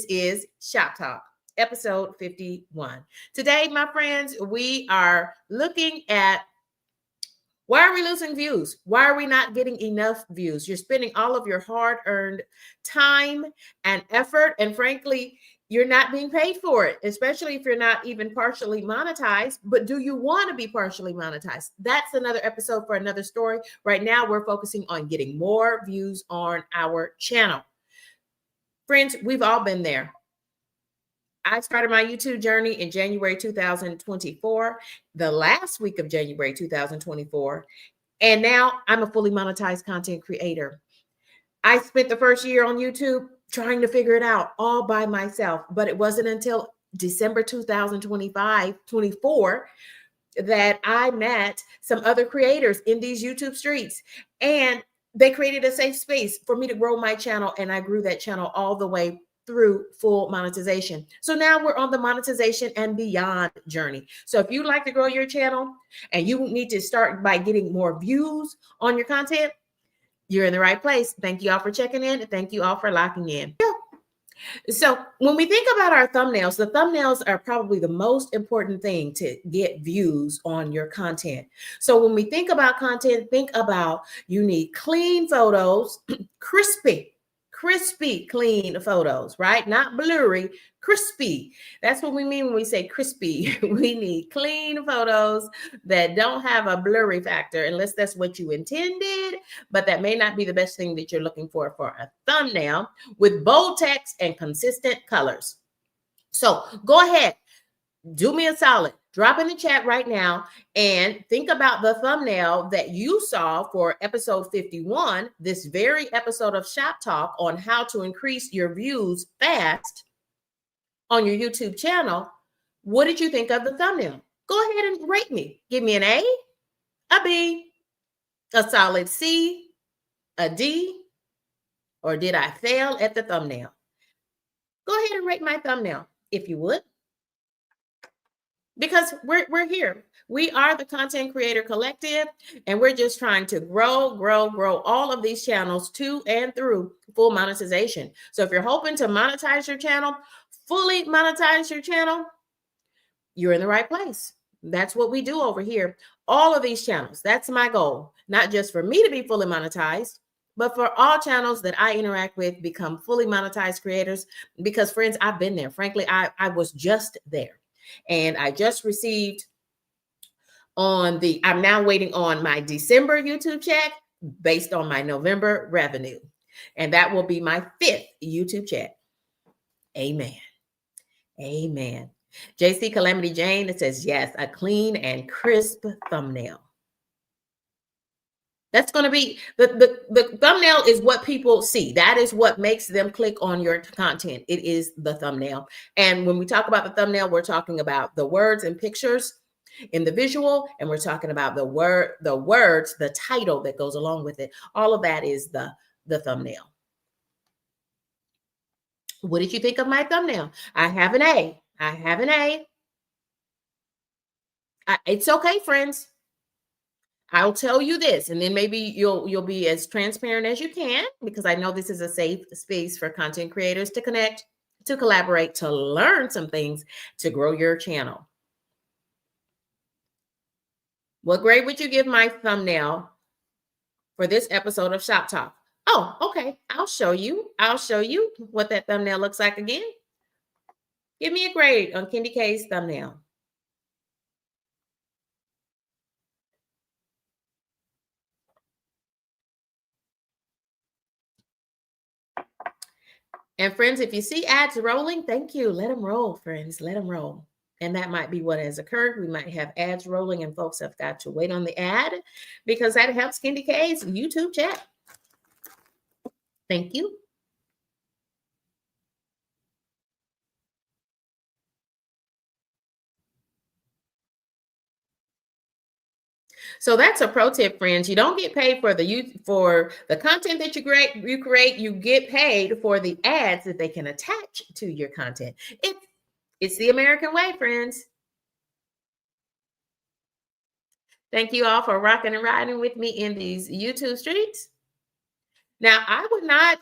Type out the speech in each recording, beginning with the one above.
is Shop Talk, episode 51. Today, my friends, we are looking at why are we losing views? Why are we not getting enough views? You're spending all of your hard-earned time and effort, and frankly, you're not being paid for it, especially if you're not even partially monetized. But do you want to be partially monetized? That's another episode for another story. Right now, we're focusing on getting more views on our channel. Friends, we've all been there. I started my YouTube journey in January 2024, the last week of January 2024, and now I'm a fully monetized content creator. I spent the first year on YouTube trying to figure it out all by myself, but it wasn't until December 2024 that I met some other creators in these YouTube streets, and they created a safe space for me to grow my channel, and I grew that channel all the way through full monetization. So now we're on the monetization and beyond journey. So if you'd like to grow your channel and you need to start by getting more views on your content, you're in the right place. Thank you all for checking in. Thank you all for locking in. So when we think about our thumbnails, the thumbnails are probably the most important thing to get views on your content. So when we think about content, think about you need clean photos, crispy, clean photos, right? Not blurry, crispy. That's what we mean when we say crispy. We need clean photos that don't have a blurry factor, unless that's what you intended, but that may not be the best thing that you're looking for a thumbnail, with bold text and consistent colors. So go ahead, do me a solid. Drop in the chat right now and think about the thumbnail that you saw for episode 51, this very episode of Shop Talk on how to increase your views fast on your YouTube channel. What did you think of the thumbnail? Go ahead and rate me. Give me an A, a B, a solid C, a D, or did I fail at the thumbnail? Go ahead and rate my thumbnail if you would. Because we're here. We are the Content Creator Collective, and we're just trying to grow all of these channels to and through full monetization. So if you're hoping to monetize your channel, fully monetize your channel, you're in the right place. That's what we do over here. All of these channels, that's my goal. Not just for me to be fully monetized, but for all channels that I interact with become fully monetized creators. Because friends, I've been there. Frankly, I was just there. And I just received I'm now waiting on my December YouTube check based on my November revenue. And that will be my 5th YouTube check. Amen. Amen. JC Calamity Jane, it says, yes, a clean and crisp thumbnail. That's going to be the thumbnail is what people see. That is what makes them click on your content. It is the thumbnail. And when we talk about the thumbnail, we're talking about the words and pictures in the visual, and we're talking about the words, the title that goes along with it. All of that is the thumbnail. What did you think of my thumbnail? I have an A. I have an A. It's okay, friends. I'll tell you this, and then maybe you'll be as transparent as you can, because I know this is a safe space for content creators to connect, to collaborate, to learn some things, to grow your channel. What grade would you give my thumbnail for this episode of Shop Talk? Oh, okay. I'll show you. I'll show you what that thumbnail looks like again. Give me a grade on Kendi K's thumbnail. And friends, if you see ads rolling, thank you. Let them roll, friends. Let them roll. And that might be what has occurred. We might have ads rolling and folks have got to wait on the ad, because that helps Kendi K's YouTube chat. Thank you. So that's a pro tip, friends. You don't get paid for the content that you create. You get paid for the ads that they can attach to your content. It's the American way, friends. Thank you all for rocking and riding with me in these YouTube streets. Now, I would not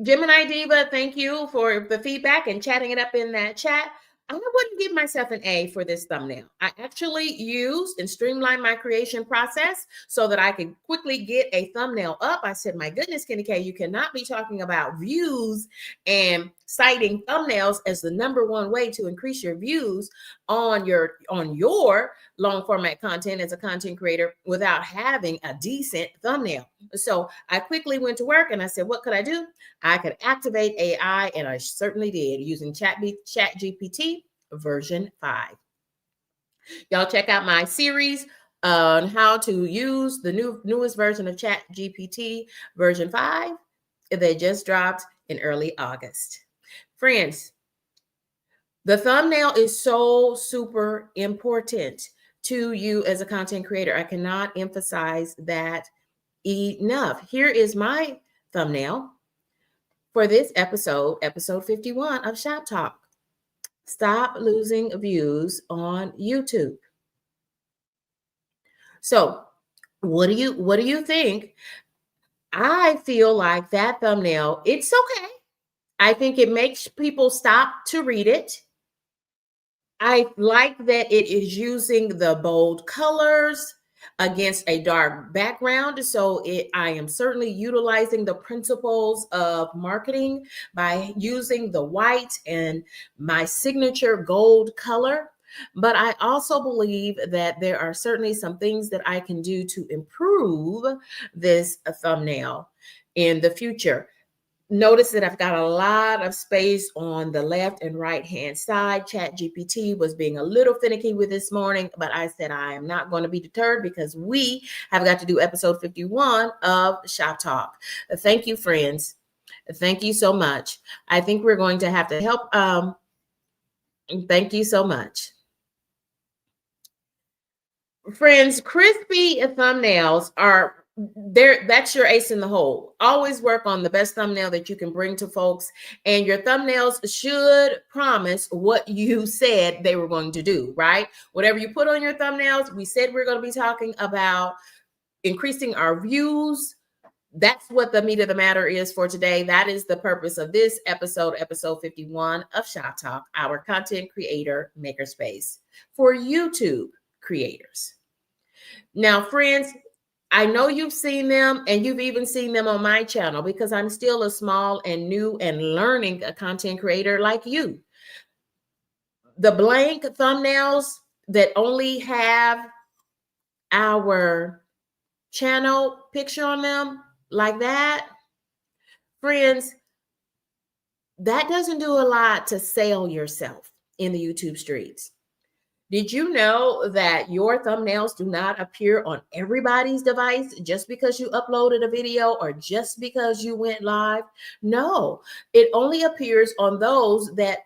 Gemini Diva, thank you for the feedback and chatting it up in that chat. I wouldn't give myself an A for this thumbnail. I actually used and streamlined my creation process so that I could quickly get a thumbnail up. I said, my goodness, Kenny K, you cannot be talking about views and citing thumbnails as the number one way to increase your views on your long format content as a content creator without having a decent thumbnail. So I quickly went to work and I said, what could I do? I could activate AI, and I certainly did using ChatGPT version 5. Y'all check out my series on how to use the newest version of ChatGPT version 5. They just dropped in early August. Friends, the thumbnail is so super important to you as a content creator. I cannot emphasize that enough. Here is my thumbnail for this episode 51 of Shop Talk. Stop losing views on YouTube. So, what do you think? I feel like that thumbnail, it's okay. I think it makes people stop to read it. I like that it is using the bold colors against a dark background. So I am certainly utilizing the principles of marketing by using the white and my signature gold color. But I also believe that there are certainly some things that I can do to improve this thumbnail in the future. Notice that I've got a lot of space on the left and right hand side. ChatGPT was being a little finicky with this morning, but I said I am not going to be deterred because we have got to do episode 51 of Shop Talk. Thank you, friends. Thank you so much. I think we're going to have to help. Thank you so much. Friends, crispy thumbnails are there. That's your ace in the hole. Always work on the best thumbnail that you can bring to folks, and your thumbnails should promise what you said they were going to do, right? Whatever you put on your thumbnails, we said we're going to be talking about increasing our views. That's what the meat of the matter is for today. That is the purpose of this episode 51 of Shop Talk, our content creator makerspace for YouTube creators. Now, friends, I know you've seen them, and you've even seen them on my channel because I'm still a small and new and learning a content creator like you. The blank thumbnails that only have our channel picture on them like that, friends, that doesn't do a lot to sell yourself in the YouTube streets. Did you know that your thumbnails do not appear on everybody's device just because you uploaded a video or just because you went live? No, it only appears on those that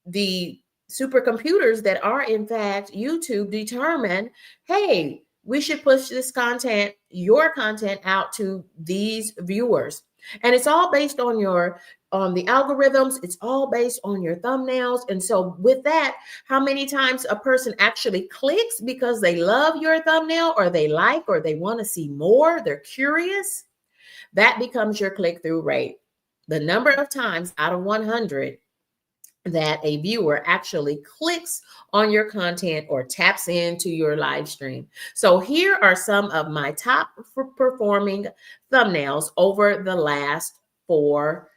the supercomputers that are in fact YouTube determine, hey, we should push this content, your content, out to these viewers. And it's all based on the algorithms. It's all based on your thumbnails. And so with that, how many times a person actually clicks because they love your thumbnail or they like or they want to see more, they're curious, that becomes your click-through rate. The number of times out of 100 that a viewer actually clicks on your content or taps into your live stream. So here are some of my top performing thumbnails over the last four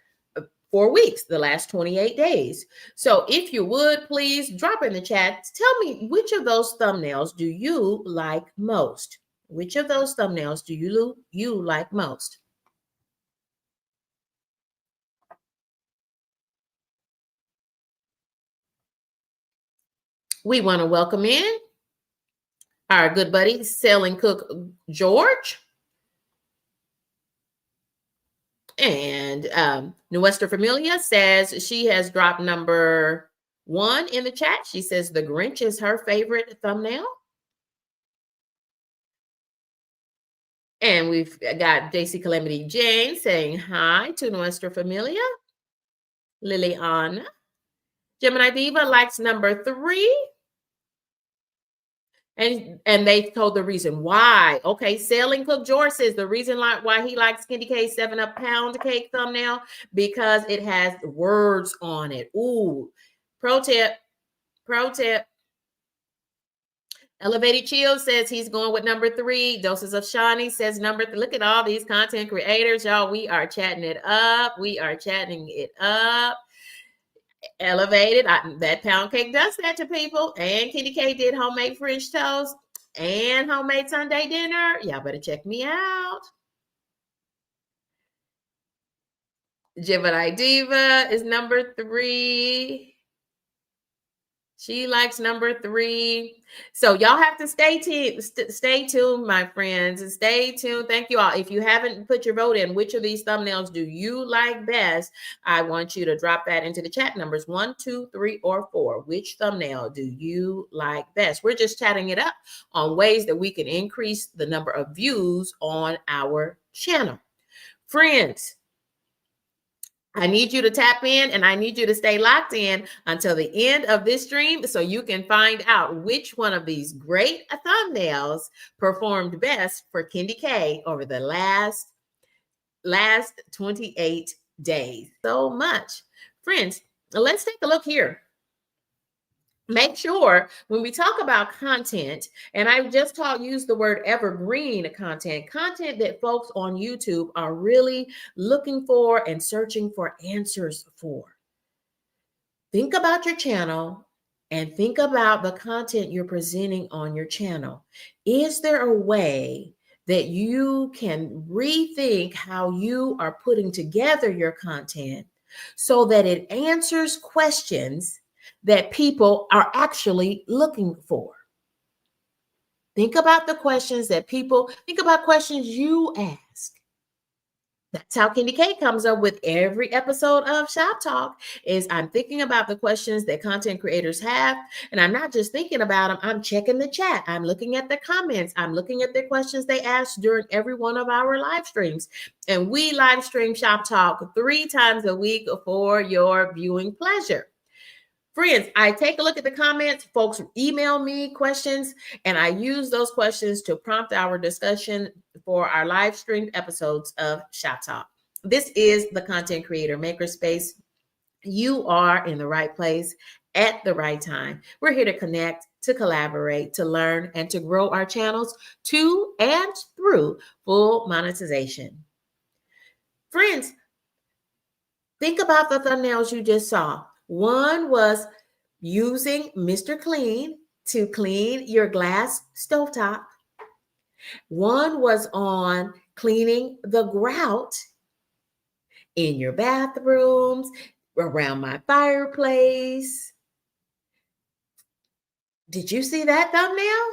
weeks, the last 28 days. So if you would, please drop in the chat. Tell me, which of those thumbnails do you like most? Which of those thumbnails do you like most? We want to welcome in our good buddy, Selling Cook George. And Nuestra Familia says she has dropped number 1 in the chat. She says the Grinch is her favorite thumbnail. And we've got JC Calamity Jane saying hi to Nuestra Familia. Liliana. Gemini Diva likes number 3. And they told the reason why. Okay, Selling Cook George says the reason why he likes Candy K 7-Up pound cake thumbnail, because it has words on it. Ooh, pro tip. Elevated Chill says he's going with number 3. Doses of Shawnee says number 3. Look at all these content creators, y'all. We are chatting it up. Elevated. That pound cake does that to people. And Kitty K did homemade French toast and homemade Sunday dinner. Y'all better check me out. Gemini Diva is number 3. She likes number 3. So y'all have to stay tuned, my friends, and stay tuned. Thank you all. If you haven't put your vote in, which of these thumbnails do you like best? I want you to drop that into the chat numbers 1, 2, 3, or 4. Which thumbnail do you like best? We're just chatting it up on ways that we can increase the number of views on our channel. Friends, I need you to tap in and I need you to stay locked in until the end of this stream so you can find out which one of these great thumbnails performed best for Candy K over the last 28 days. So much. Friends, let's take a look here. Make sure when we talk about content, and I just used the word evergreen content that folks on YouTube are really looking for and searching for answers for. Think about your channel and think about the content you're presenting on your channel. Is there a way that you can rethink how you are putting together your content so that it answers questions that people are actually looking for? Think about the questions that think about questions you ask. That's how Candy K comes up with every episode of Shop Talk, is I'm thinking about the questions that content creators have. And I'm not just thinking about them. I'm checking the chat. I'm looking at the comments. I'm looking at the questions they asked during every one of our live streams. And we live stream Shop Talk 3 times a week for your viewing pleasure. Friends, I take a look at the comments. Folks email me questions, and I use those questions to prompt our discussion for our live stream episodes of Shop Talk. This is the Content Creator Makerspace. You are in the right place at the right time. We're here to connect, to collaborate, to learn, and to grow our channels to and through full monetization. Friends, think about the thumbnails you just saw. One was using Mr. Clean to clean your glass stovetop. One was on cleaning the grout in your bathrooms, around my fireplace. Did you see that thumbnail?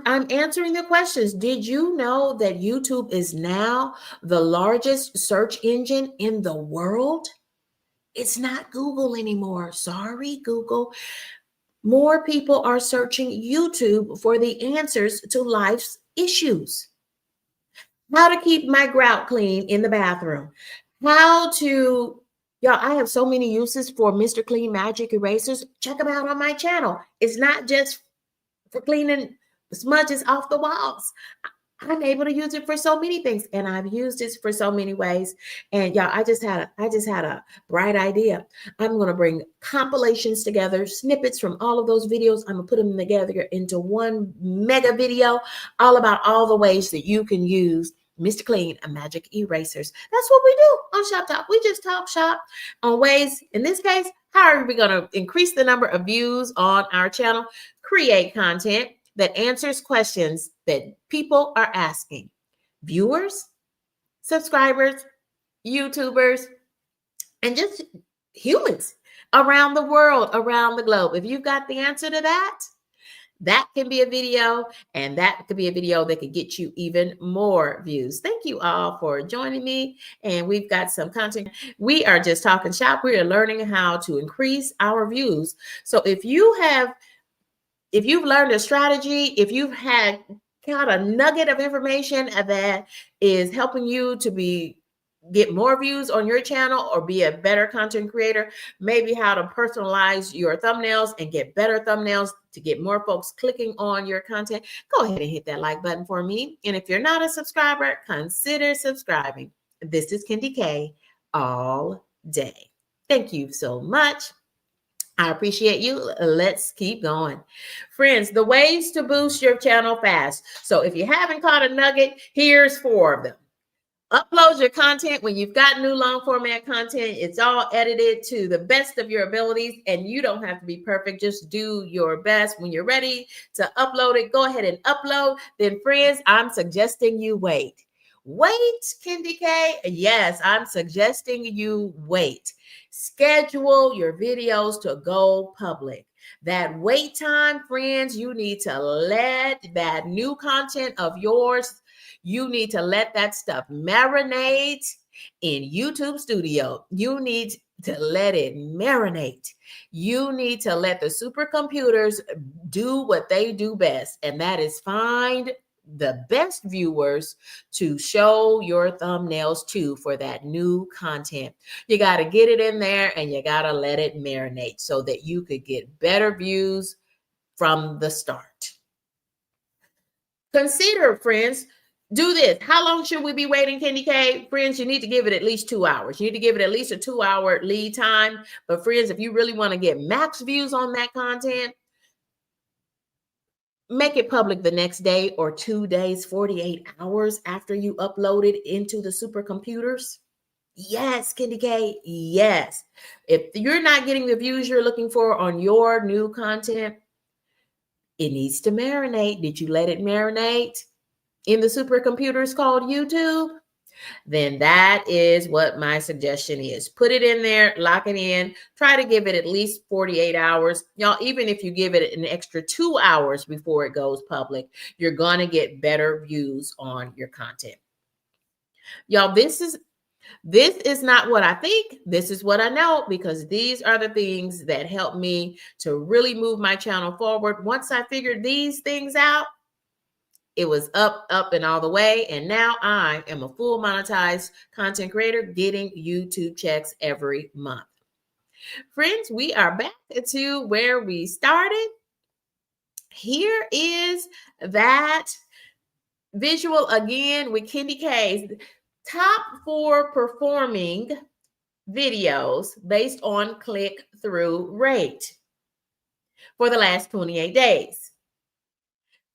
I'm answering the questions. Did you know that YouTube is now the largest search engine in the world? It's not Google anymore. Sorry, Google. More people are searching YouTube for the answers to life's issues. How to keep my grout clean in the bathroom. Y'all, I have so many uses for Mr. Clean Magic Erasers. Check them out on my channel. It's not just for cleaning smudges off the walls. I'm able to use it for so many things, and I've used it for so many ways. And y'all, I just had a bright idea. I'm going to bring compilations together, snippets from all of those videos. I'm going to put them together into one mega video, all about all the ways that you can use Mr. Clean Magic Erasers. That's what we do on Shop Talk. We just talk shop on ways, in this case, how are we going to increase the number of views on our channel, create content that answers questions that people are asking. Viewers, subscribers, YouTubers, and just humans around the world, around the globe. If you've got the answer to that, that can be a video, and that could be a video that could get you even more views. Thank you all for joining me. And we've got some content. We are just talking shop. We are learning how to increase our views. So if you've learned a strategy, if you've got a nugget of information that is helping you to be get more views on your channel or be a better content creator, maybe how to personalize your thumbnails and get better thumbnails to get more folks clicking on your content, go ahead and hit that like button for me. And if you're not a subscriber, consider subscribing. This is Kendi K all day. Thank you so much. I appreciate you. Let's keep going. Friends, the ways to boost your channel fast. So if you haven't caught a nugget, here's 4 of them. Upload your content when you've got new long format content. It's all edited to the best of your abilities, and you don't have to be perfect. Just do your best. When you're ready to upload it, go ahead and upload. Then, friends, I'm suggesting you wait. Wait, Kendi K. Yes, I'm suggesting you wait. Schedule your videos to go public. That wait time, friends, you need to let that new content of yours, you need to let that stuff marinate in YouTube Studio. You need to let it marinate. You need to let the supercomputers do what they do best, and that is find the best viewers to show your thumbnails to for that new content. You got to get it in there and you got to let it marinate so that you could get better views from the start. Consider, friends, do this. How long should we be waiting, Kendi K? Friends, you need to give it at least 2 hours. You need to give it at least a 2-hour lead time. But friends, if you really want to get max views on that content, make it public the next day or 2 days, 48 hours after you upload it into the supercomputers. Yes, Kendi K, yes. If you're not getting the views you're looking for on your new content, it needs to marinate. Did you let it marinate in the supercomputers called YouTube? Then that is what my suggestion is. Put it in there, lock it in, try to give it at least 48 hours. Y'all, even if you give it an extra 2 hours before it goes public, you're going to get better views on your content. Y'all, this is not what I think. This is what I know, because these are the things that help me to really move my channel forward. Once I figured these things out, it was up, and all the way. And now I am a full monetized content creator getting YouTube checks every month. Friends, we are back to where we started. Here is that visual again with Kendi K's top 4 performing videos based on click-through rate for the last 28 days.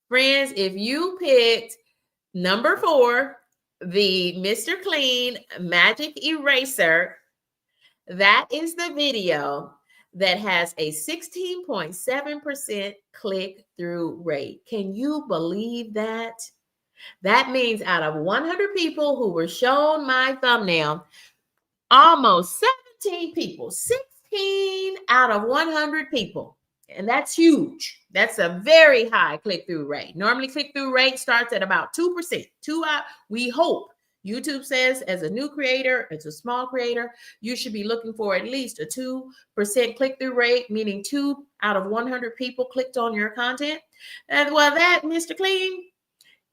Friends, if you picked number 4, the Mr. Clean Magic Eraser, that is the video that has a 16.7% click-through rate. Can you believe that? That means out of 100 people who were shown my thumbnail, almost 17 people, 16 out of 100 people. And that's huge. That's a very high click-through rate. Normally, click-through rate starts at about 2%. We hope. YouTube says as a new creator, as a small creator, you should be looking for at least a 2% click-through rate, meaning 2 out of 100 people clicked on your content. And well, that, Mr. Clean,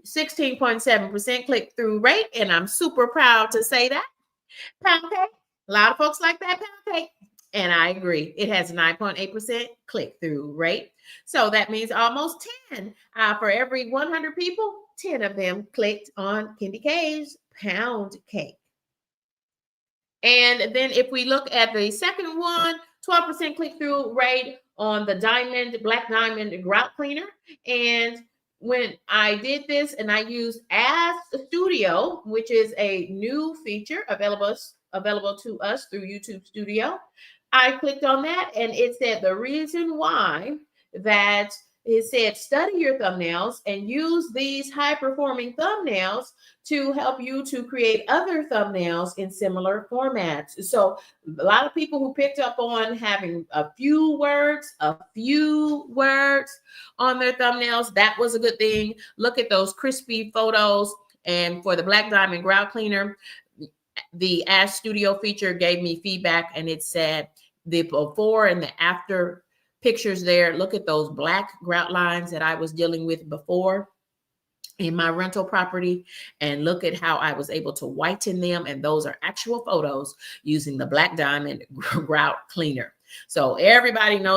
16.7% click-through rate. And I'm super proud to say that. Pound cake. A lot of folks like that pound cake. And I agree. It has a 9.8% click-through rate. So that means almost 10 for every 100 people, 10 of them clicked on Kendi K's pound cake. And then if we look at the second one, 12% click-through rate on the black diamond grout cleaner. And when I did this and I used Ask Studio, which is a new feature available to us through YouTube Studio, I clicked on that and it said the reason why that it said study your thumbnails and use these high-performing thumbnails to help you to create other thumbnails in similar formats. So a lot of people who picked up on having a few words on their thumbnails, that was a good thing. Look at those crispy photos. And for the black diamond grout cleaner, the Ask Studio feature gave me feedback and it said the before and the after pictures there. Look at those black grout lines that I was dealing with before. in my rental property, and look at how I was able to whiten them. And those are actual photos using the Black Diamond grout cleaner. So everybody knows